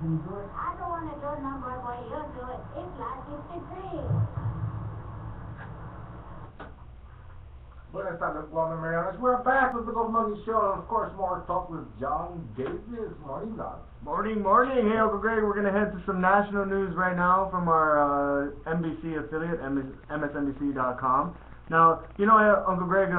I don't want to do number boy, you do it. Isla 63. Buenas tardes, Guam and Marianas. We're back with the Golden Monkey Show, and of course, more talk with John Davis. Morning, John. Morning, morning. Hey, Uncle Greg, we're going to head to some national news right now from our NBC affiliate, MSNBC.com. Now, you know, Uncle Greg,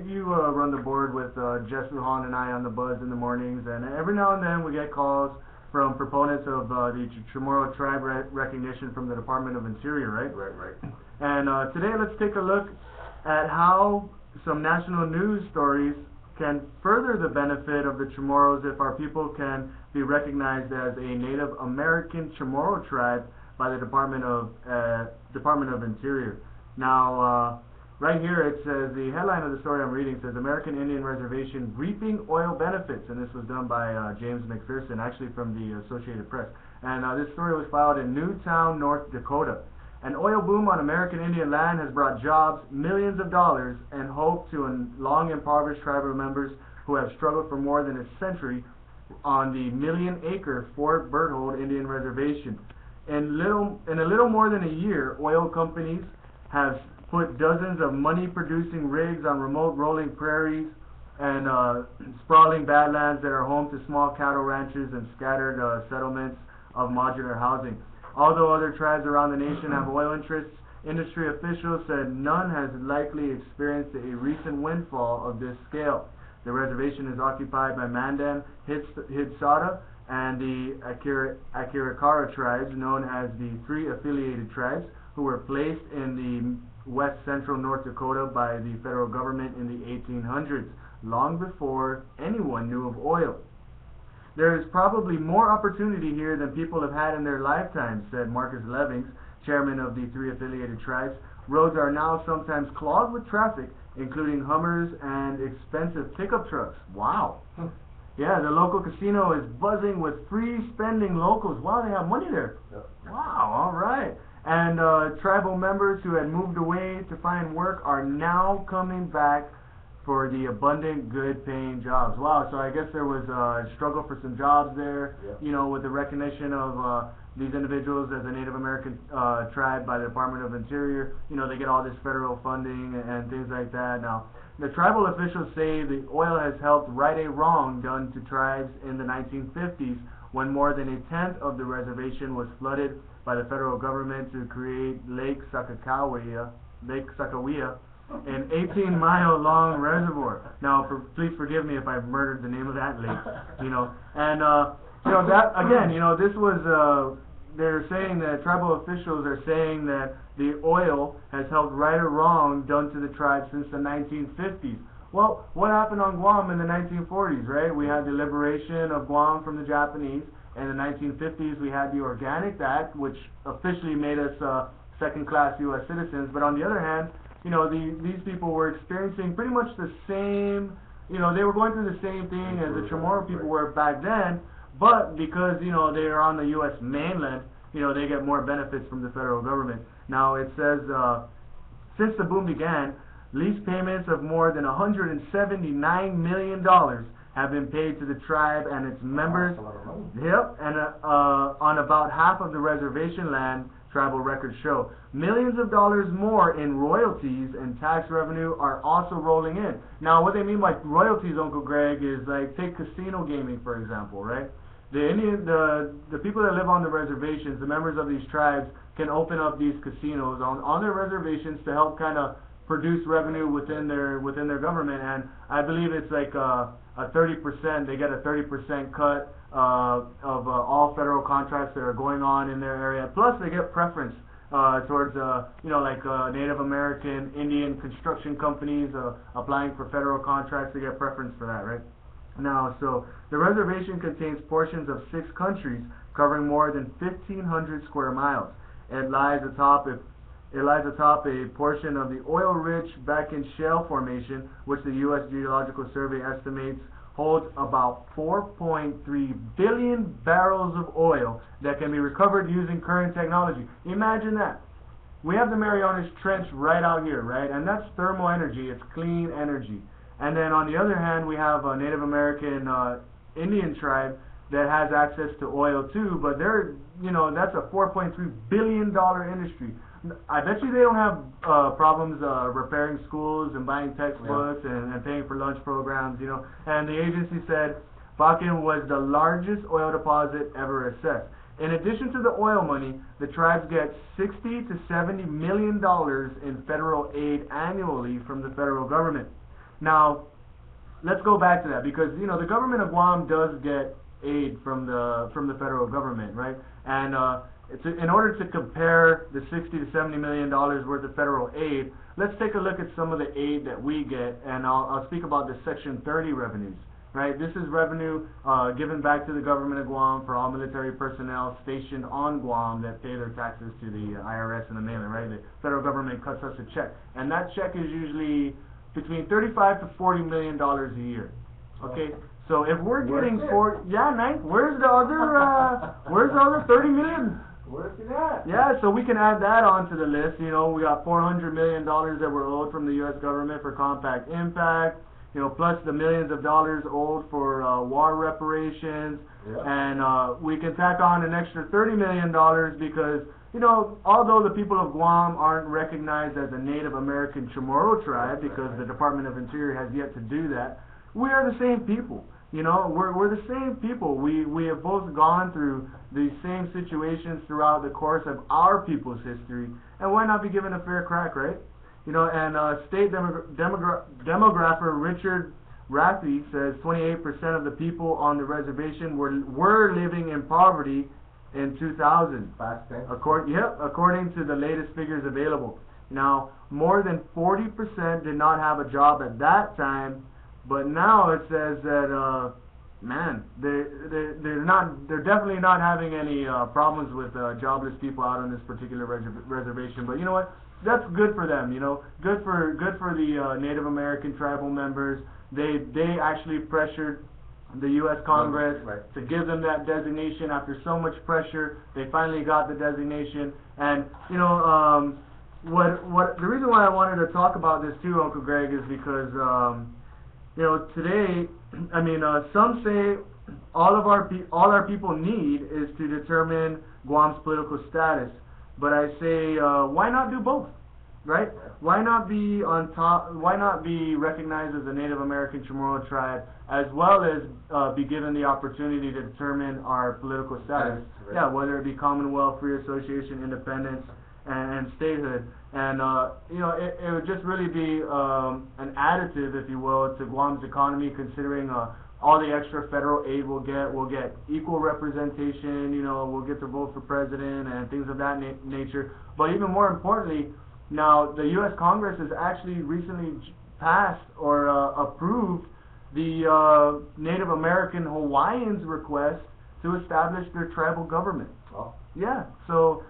you run the board with Jess Lujan and I on the Buzz in the mornings, and every now and then we get calls from proponents of the Chamorro tribe recognition from the Department of Interior, right? Right. And today let's take a look at how some national news stories can further the benefit of the Chamorros if our people can be recognized as a Native American Chamorro tribe by the Department of Interior. Now, right here it says, the headline of the story I'm reading says, American Indian Reservation reaping oil benefits, and this was done by James McPherson, actually from the Associated Press. And this story was filed in Newtown, North Dakota. An oil boom on American Indian land has brought jobs, millions of dollars, and hope to long impoverished tribal members who have struggled for more than a century on the million-acre Fort Berthold Indian Reservation. In a little more than a year, oil companies have put dozens of money-producing rigs on remote rolling prairies and sprawling badlands that are home to small cattle ranches and scattered settlements of modular housing. Although other tribes around the nation have oil interests, industry officials said none has likely experienced a recent windfall of this scale. The reservation is occupied by Mandan, Hitsada, and the Akirikara tribes, known as the three affiliated tribes, who were placed in the west central North Dakota by the federal government in the 1800s, long before anyone knew of oil. There is probably more opportunity here than people have had in their lifetimes, said Marcus Levings, chairman of the three affiliated tribes. Roads are now sometimes clogged with traffic, including Hummers and expensive pickup trucks. Wow. Yeah, the local casino is buzzing with free spending locals. Wow, they have money there. Yep. Wow, all right. And tribal members who had moved away to find work are now coming back for the abundant, good-paying jobs. Wow, so I guess there was a struggle for some jobs there, Yep. you know, with the recognition of these individuals as a Native American tribe by the Department of Interior. You know, they get all this federal funding and things like that. Now, the tribal officials say the oil has helped right a wrong done to tribes in the 1950s when more than a tenth of the reservation was flooded by the federal government to create Lake Sakakawea, an 18-mile-long reservoir. Now, please forgive me if I've murdered the name of that lake, you know. And, you know, that, again, you know, this was, they're saying that tribal officials are saying that the oil has helped right or wrong done to the tribe since the 1950s. Well, what happened on Guam in the 1940s, right? We had the liberation of Guam from the Japanese. In the 1950s, we had the Organic Act, which officially made us second-class U.S. citizens. But on the other hand, you know, these people were experiencing pretty much the same, you know, they were going through the same thing as the Chamorro people were back then, but because, you know, they are on the U.S. mainland, you know, they get more benefits from the federal government. Now, it says, since the boom began, lease payments of more than $179 million have been paid to the tribe and its members. Yep, and on about half of the reservation land, tribal records show. Millions of dollars more in royalties and tax revenue are also rolling in. Now, what they mean by royalties, Uncle Greg, is like, take casino gaming, for example, right? The people that live on the reservations, the members of these tribes, can open up these casinos on their reservations to help kind of produce revenue within their government. And I believe it's like a 30%, they get a 30% cut of all federal contracts that are going on in their area. Plus, they get preference towards, you know, like Native American, Indian construction companies applying for federal contracts. They get preference for that, right? Now, so the reservation contains portions of 6 countries covering more than 1,500 square miles. It lies atop a portion of the oil-rich Bakken Shale Formation, which the U.S. Geological Survey estimates holds about 4.3 billion barrels of oil that can be recovered using current technology. Imagine that. We have the Marianas Trench right out here, right? And that's thermal energy. It's clean energy. And then on the other hand, we have a Native American Indian tribe that has access to oil too, but they're, that's a $4.3 billion industry. I bet you they don't have problems repairing schools and buying textbooks and paying for lunch programs, And the agency said Bakken was the largest oil deposit ever assessed. In addition to the oil money, the tribes get $60 to $70 million in federal aid annually from the federal government. Now, let's go back to that because the government of Guam does get aid from the federal government, right? And in order to compare the $60 to $70 million worth of federal aid, let's take a look at some of the aid that we get, and I'll speak about the Section 30 revenues. Right, this is revenue given back to the government of Guam for all military personnel stationed on Guam that pay their taxes to the IRS and the mainland. Right, the federal government cuts us a check, and that check is usually between $35 to $40 million a year. Okay, so if we're getting where's the other 30 million? Where's it at? Yeah, so we can add that onto the list. We got $400 million that we're owed from the U.S. government for compact impact. Plus the millions of dollars owed for war reparations, and we can tack on an extra $30 million because, although the people of Guam aren't recognized as a Native American Chamorro tribe because the Department of Interior has yet to do that, we are the same people. We're the same people. We have both gone through these same situations throughout the course of our people's history, and why not be given a fair crack, right? State demographer Richard Rathie says 28% of the people on the reservation were living in poverty in 2000. According to the latest figures available. Now, more than 40% did not have a job at that time, but now it says that they're definitely not having any problems with jobless people out on this particular reservation. But you know what? That's good for them, good for the Native American tribal members. They actually pressured the U.S. Congress to give them that designation. After so much pressure, they finally got the designation. And what the reason why I wanted to talk about this too, Uncle Greg, is because today, some say all our people need is to determine Guam's political status. But I say, why not do both, right? Why not be on top? Why not be recognized as a Native American Chamorro tribe, as well as be given the opportunity to determine our political status? Right. Yeah, whether it be Commonwealth, Free Association, Independence, and statehood. And it would just really be an additive, if you will, to Guam's economy, considering all the extra federal aid we'll get equal representation, we'll get to vote for president and things of that nature. But even more importantly, now the U.S. Congress has actually recently passed or approved the Native American Hawaiians' request to establish their tribal government. Oh. Yeah, so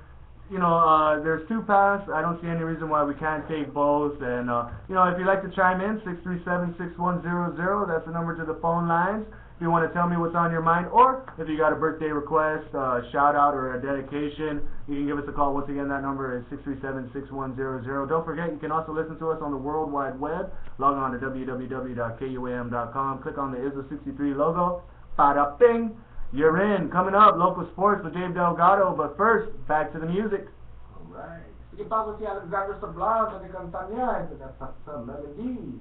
there's two paths. I don't see any reason why we can't take both. And if you'd like to chime in, 637-6100, that's the number to the phone lines. If you want to tell me what's on your mind, or if you got a birthday request, shout out, or a dedication, you can give us a call. Once again, that number is 637-6100. Don't forget, you can also listen to us on the World Wide Web. Log on to www.kuam.com. Click on the Isla 63 logo. Bada bing. You're in. Coming up, local sports with Dave Delgado. But first, back to the music. Alright. Sige pa ko si Alexander sa vlog, sa kanta niya, sa melodies.